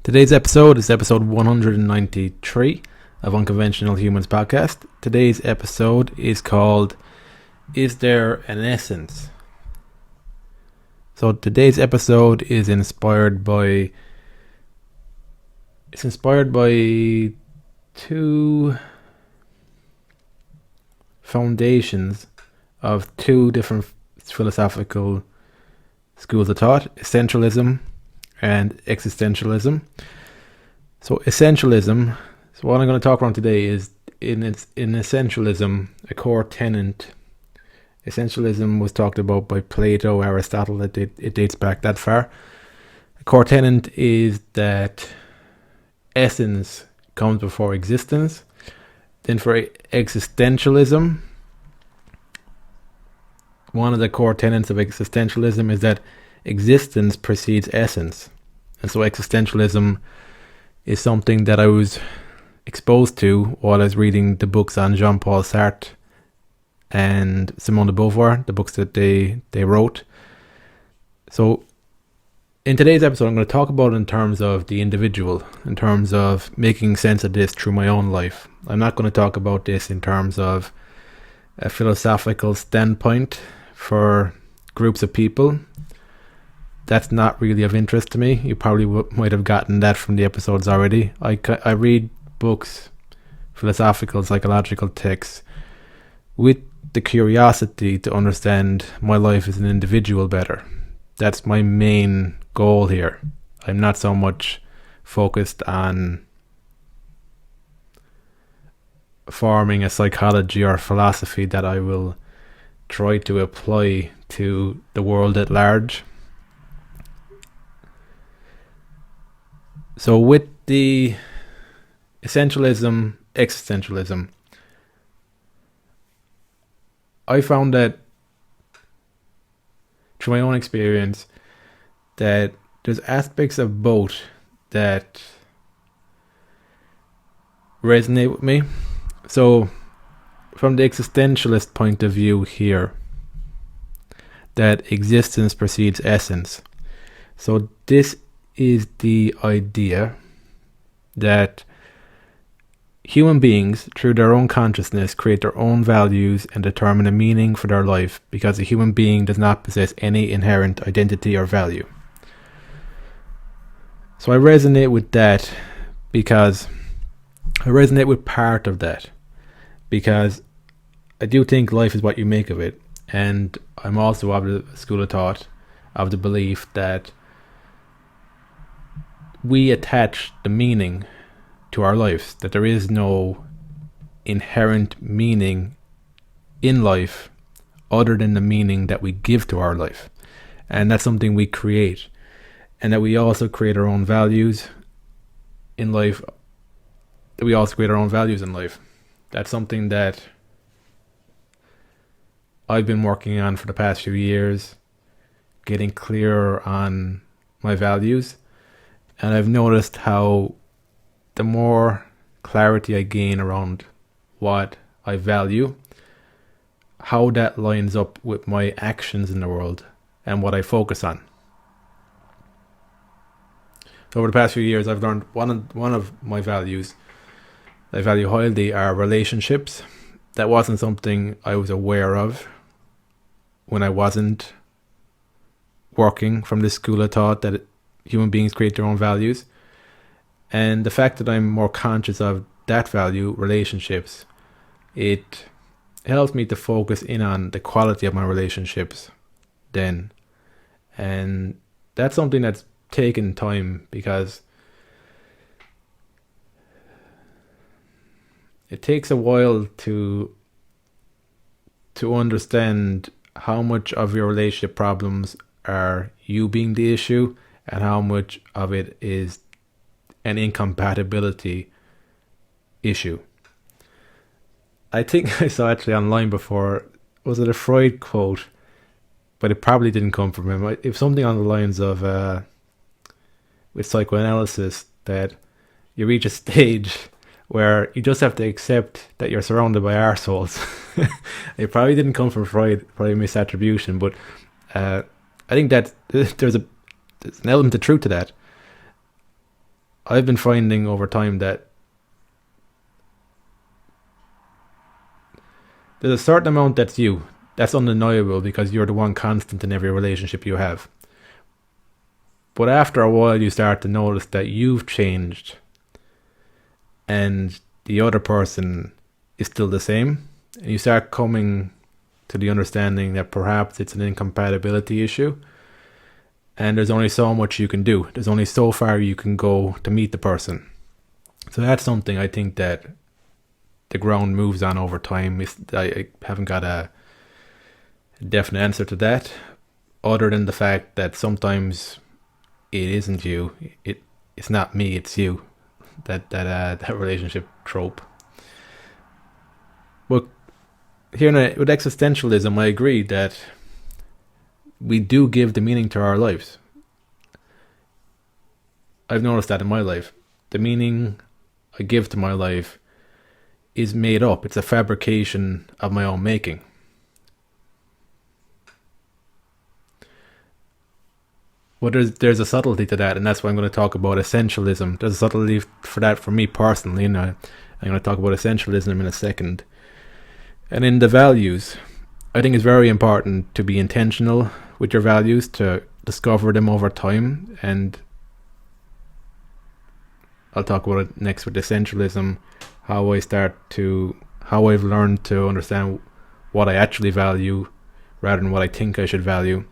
Today's episode is episode 193 of Unconventional Humans podcast. Today's episode is called Is There an Essence? So today's episode is inspired by two foundations of two different philosophical schools of thought, Essentialism and Existentialism. So Essentialism, so what I'm going to talk about today is in Essentialism, a core tenet. Essentialism was talked about by Plato, Aristotle. It dates back that far. A core tenet is that essence comes before existence. Then for existentialism, one of the core tenets of existentialism is that existence precedes essence. And so existentialism is something that I was exposed to while I was reading the books on Jean-Paul Sartre and Simone de Beauvoir, the books that they wrote. So in today's episode, I'm going to talk about it in terms of the individual, in terms of making sense of this through my own life. I'm not going to talk about this in terms of a philosophical standpoint for groups of people. That's not really of interest to me. You probably might have gotten that from the episodes already. I read books, philosophical, psychological texts, with the curiosity to understand my life as an individual better. That's my main goal here. I'm not so much focused on forming a psychology or philosophy that I will try to apply to the world at large. So with the essentialism, existentialism, I found that through my own experience that there's aspects of both that resonate with me. So from the existentialist point of view here, that existence precedes essence. So this is the idea that human beings, through their own consciousness, create their own values and determine a meaning for their life because a human being does not possess any inherent identity or value. So I resonate with that because I resonate with part of that because I do think life is what you make of it. And I'm also of the school of thought, of the belief that we attach the meaning to our lives, that there is no inherent meaning in life other than the meaning that we give to our life. And that's something we create. And that we also create our own values in life. That's something that I've been working on for the past few years, getting clearer on my values. And I've noticed how the more clarity I gain around what I value, how that lines up with my actions in the world and what I focus on. So over the past few years, I've learned one of my values I value highly are relationships. That wasn't something I was aware of when I wasn't working from this school of thought that human beings create their own values. And the fact that I'm more conscious of that value, relationships, it helps me to focus in on the quality of my relationships then. And that's something that's taken time because it takes a while to understand how much of your relationship problems are you being the issue and how much of it is an incompatibility issue. I think I saw actually online before, was it a Freud quote? But it probably didn't come from him. It was something on the lines of, with psychoanalysis, that you reach a stage where you just have to accept that you're surrounded by arseholes. It probably didn't come from Freud, probably misattribution, but I think that there's an element of truth to that. I've been finding over time that there's a certain amount that's you. That's undeniable because you're the one constant in every relationship you have. But after a while, you start to notice that you've changed and the other person is still the same. And you start coming to the understanding that perhaps it's an incompatibility issue. And there's only so much you can do. There's only so far you can go to meet the person. So that's something I think that the ground moves on over time. I haven't got a definite answer to that, other than the fact that sometimes it isn't you. It's not me. It's you. That relationship trope. But here with existentialism, I agree that we do give the meaning to our lives. I've noticed that in my life. The meaning I give to my life is made up. It's a fabrication of my own making. Well, there's a subtlety to that, and that's why I'm going to talk about essentialism. There's a subtlety for that for me personally, and I'm going to talk about essentialism in a second. And in the values, I think it's very important to be intentional with your values, to discover them over time, and I'll talk about it next with essentialism, how I've learned to understand what I actually value rather than what I think I should value.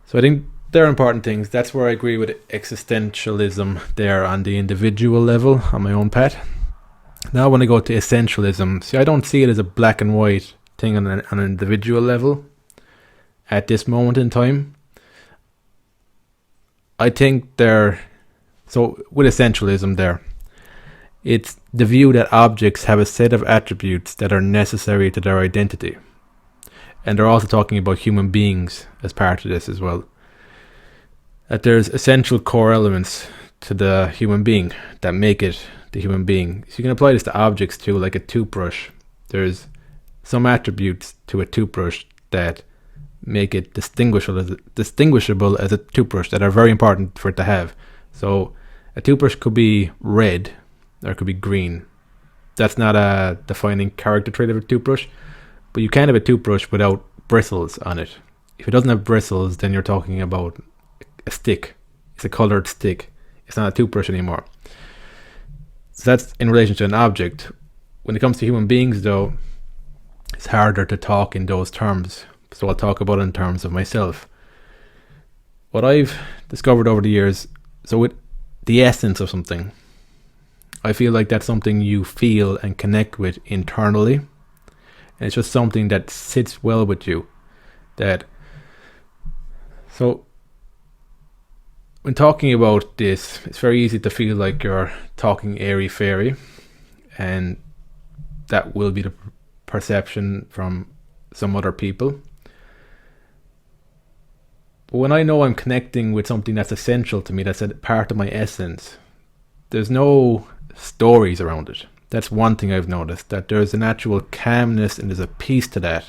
So I think they're important things. That's where I agree with existentialism there on the individual level, on my own path. Now when I go to essentialism, see, I don't see it as a black and white thing on an individual level at this moment in time. I think so with essentialism there, it's the view that objects have a set of attributes that are necessary to their identity. And they're also talking about human beings as part of this as well. That there's essential core elements to the human being that make it the human being. So you can apply this to objects too, like a toothbrush. There's some attributes to a toothbrush that make it distinguishable as a toothbrush that are very important for it to have. So a toothbrush could be red or it could be green. That's not a defining character trait of a toothbrush, but you can have a toothbrush without bristles on it. If it doesn't have bristles, then you're talking about a stick. It's a colored stick. It's not a toothbrush anymore. So that's in relation to an object. When it comes to human beings, though, it's harder to talk in those terms. So I'll talk about it in terms of myself. What I've discovered over the years, so with the essence of something, I feel like that's something you feel and connect with internally. And it's just something that sits well with you. So when talking about this, it's very easy to feel like you're talking airy-fairy, and that will be the perception from some other people. But when I know I'm connecting with something that's essential to me, that's a part of my essence, there's no stories around it. That's one thing I've noticed, that there's an actual calmness and there's a peace to that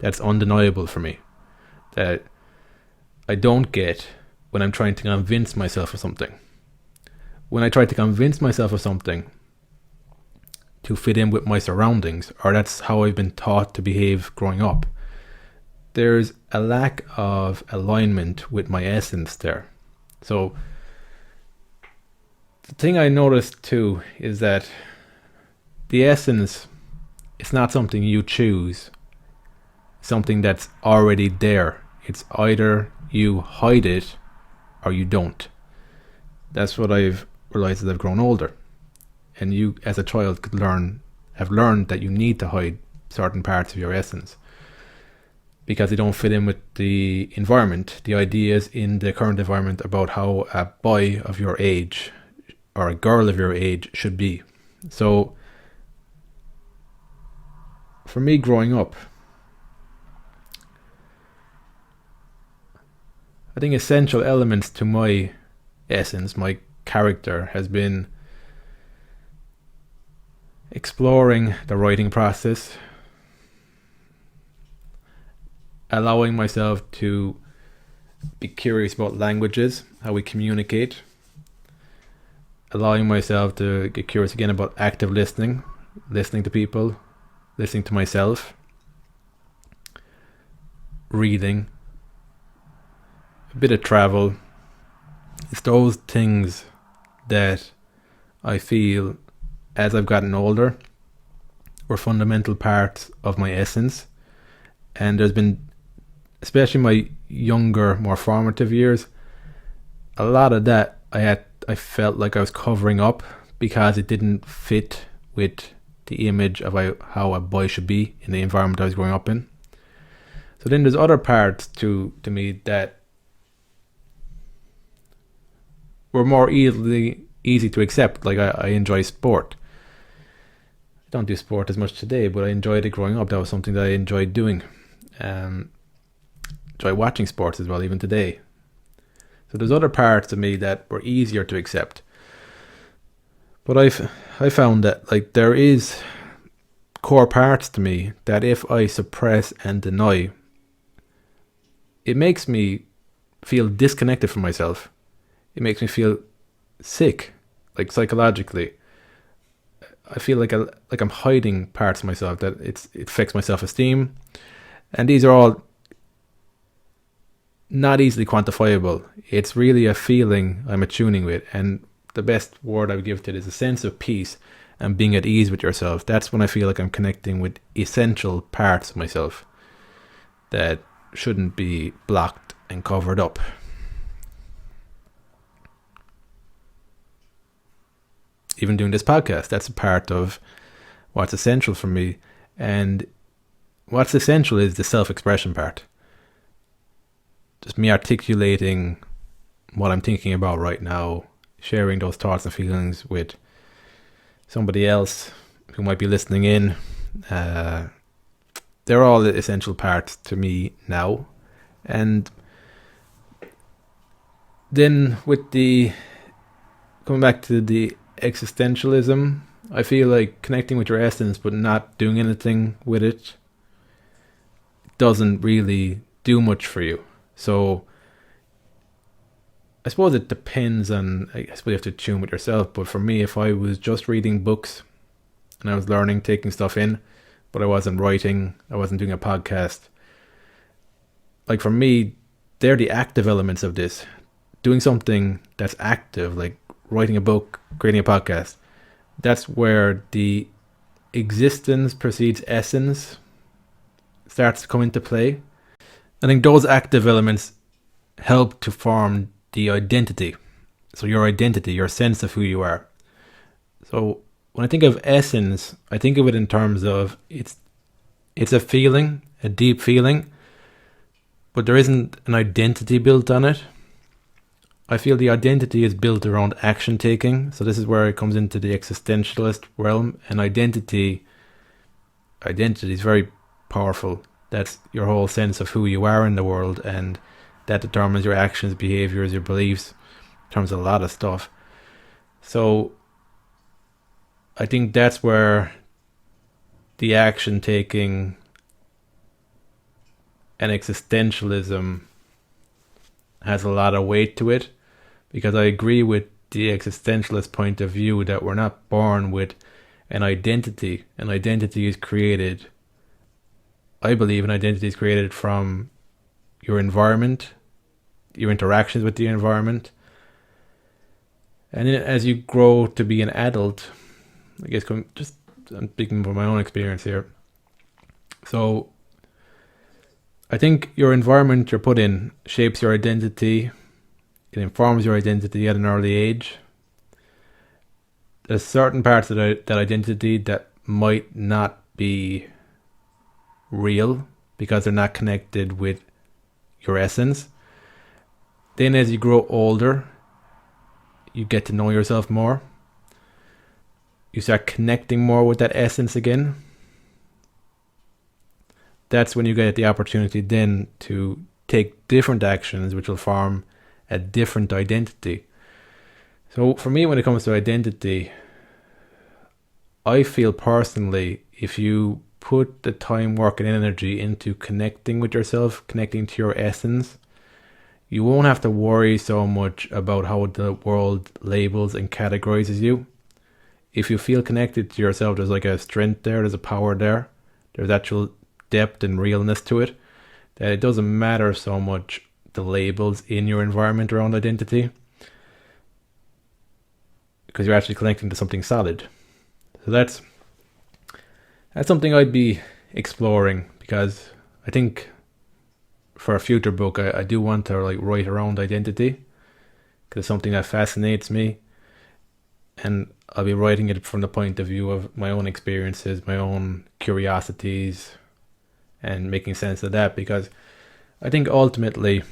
that's undeniable for me, that I don't get when I'm trying to convince myself of something. When I try to convince myself of something to fit in with my surroundings, or that's how I've been taught to behave growing up, there's a lack of alignment with my essence there. So the thing I noticed too is that the essence is not something you choose, something that's already there. It's either you hide it or you don't. That's what I've realized as I've grown older. And you, as a child, have learned that you need to hide certain parts of your essence because they don't fit in with the environment, the ideas in the current environment about how a boy of your age or a girl of your age should be. So for me growing up, I think essential elements to my essence, my character, has been exploring the writing process, allowing myself to be curious about languages, how we communicate, allowing myself to get curious again about active listening, listening to people, listening to myself, reading, a bit of travel. It's those things that I feel as I've gotten older were fundamental parts of my essence. And there's been, especially my younger, more formative years, a lot of that I felt like I was covering up because it didn't fit with the image of how a boy should be in the environment I was growing up in. So then there's other parts to me that were more easy to accept. Like I enjoy sport. I don't do sport as much today, but I enjoyed it growing up. That was something that I enjoyed doing. Enjoy watching sports as well, even today. So there's other parts of me that were easier to accept. But I found that like there is core parts to me that if I suppress and deny, it makes me feel disconnected from myself. It makes me feel sick, like psychologically. I feel like I'm hiding parts of myself, that it affects my self-esteem. And these are all not easily quantifiable. It's really a feeling I'm attuning with. And the best word I would give to it is a sense of peace and being at ease with yourself. That's when I feel like I'm connecting with essential parts of myself that shouldn't be blocked and covered up. Even doing this podcast, that's a part of what's essential for me. And what's essential is the self-expression part. Just me articulating what I'm thinking about right now, sharing those thoughts and feelings with somebody else who might be listening in. They're all the essential parts to me now. And then coming back to the existentialism, I feel like connecting with your essence but not doing anything with it doesn't really do much for you. So I suppose it depends on, I suppose you have to tune with yourself, but for me, if I was just reading books and I was learning, taking stuff in, but I wasn't writing, I wasn't doing a podcast, like for me, they're the active elements of this. Doing something that's active, like writing a book, creating a podcast, that's where the existence precedes essence starts to come into play. I think those active elements help to form the identity. So your identity, your sense of who you are. So when I think of essence, I think of it in terms of it's a feeling, a deep feeling, but there isn't an identity built on it. I feel the identity is built around action taking. So this is where it comes into the existentialist realm. And identity is very powerful. That's your whole sense of who you are in the world, and that determines your actions, behaviors, your beliefs, in terms of a lot of stuff. So I think that's where the action taking and existentialism has a lot of weight to it, because I agree with the existentialist point of view that we're not born with an identity. An identity is created, I believe an identity is created from your environment, your interactions with the environment. And then as you grow to be an adult, I guess I'm speaking from my own experience here. So I think your environment you're put in shapes your identity. It informs your identity at an early age. There's certain parts of that identity that might not be real because they're not connected with your essence. Then as you grow older, you get to know yourself more. You start connecting more with that essence again. That's when you get the opportunity then to take different actions which will form a different identity. So for me, when it comes to identity, I feel personally, if you put the time, work and energy into connecting with yourself, connecting to your essence, you won't have to worry so much about how the world labels and categorizes you. If you feel connected to yourself, there's like a strength there, there's a power there, there's actual depth and realness to it, that it doesn't matter so much the labels in your environment around identity, because you're actually connecting to something solid. So that's something I'd be exploring, because I think for a future book I do want to like write around identity, because it's something that fascinates me, and I'll be writing it from the point of view of my own experiences, my own curiosities, and making sense of that, because I think ultimately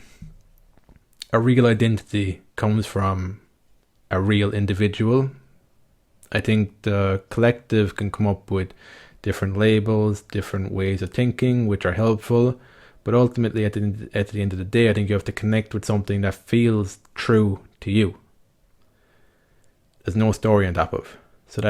a real identity comes from a real individual. I think the collective can come up with different labels, different ways of thinking, which are helpful, but ultimately at the end of the day, I think you have to connect with something that feels true to you. There's no story on top of. So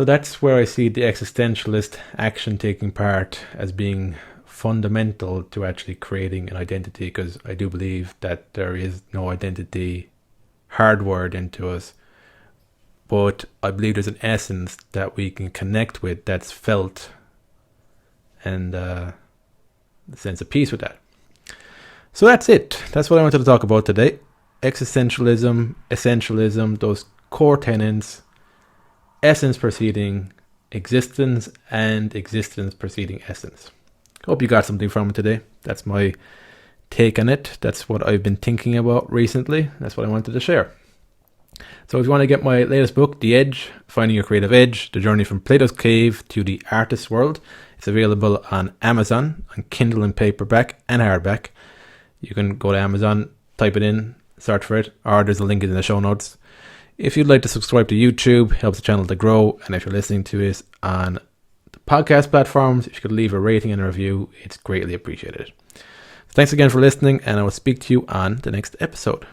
that's where I see the existentialist action taking part as being fundamental to actually creating an identity, because I do believe that there is no identity hardwired into us, but I believe there's an essence that we can connect with that's felt, and a sense of peace with that. So that's it. That's what I wanted to talk about today. Existentialism, essentialism, those core tenets, essence preceding existence, and existence preceding essence. Hope you got something from it today. That's my take on it. That's what I've been thinking about recently. That's what I wanted to share. So if you want to get my latest book, The Edge, Finding Your Creative Edge, The Journey from Plato's Cave to the Artist's World, it's available on Amazon, on Kindle and paperback and hardback. You can go to Amazon, type it in, search for it, or there's a link in the show notes. If you'd like to subscribe to YouTube, helps the channel to grow, and if you're listening to this on the podcast platforms, if you could leave a rating and a review, it's greatly appreciated. Thanks again for listening, and I will speak to you on the next episode.